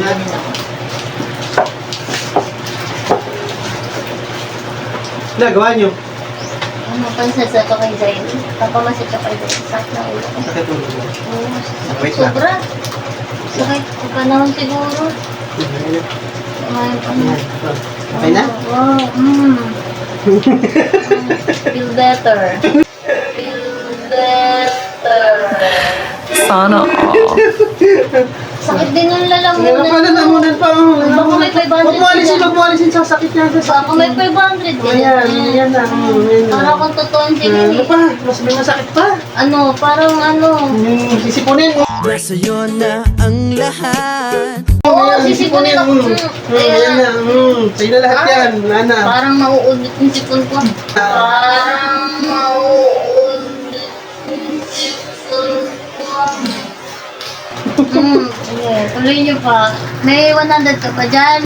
Namin ako. Nagawa nyo? Ano, pansasat ko kay Zayn. Papamasit ko kay Zayn. Sakit na ulo ko. Sakit ulo mo. Oo, Wait lang. sobra. Sakit ko panahon siguro. Kumain pa na. Okay na? Wow, Feel better. Feel better. Sana all. Sakit din ng Kaya lalamunan. pa, lalamunan pa. Baka may 500 Huwag mo alisin, huwag mo alisin sa sakit niya. Baka may 500 din. Ayan, ayan na. Ayan na. Para kung totoo ang Ano sige. pa? Mas may masakit pa. Ano, parang ano. Sisipunin. Sa'yo na ang lahat. Oo, sisipunin ako. Ayan na. Sa'yo na lahat yan. Wala na. Parang mauudit yung sipon ko. Parang mauudit yung sipon ko. Sige, tuloy niyo pa. May 100 ka pa dyan.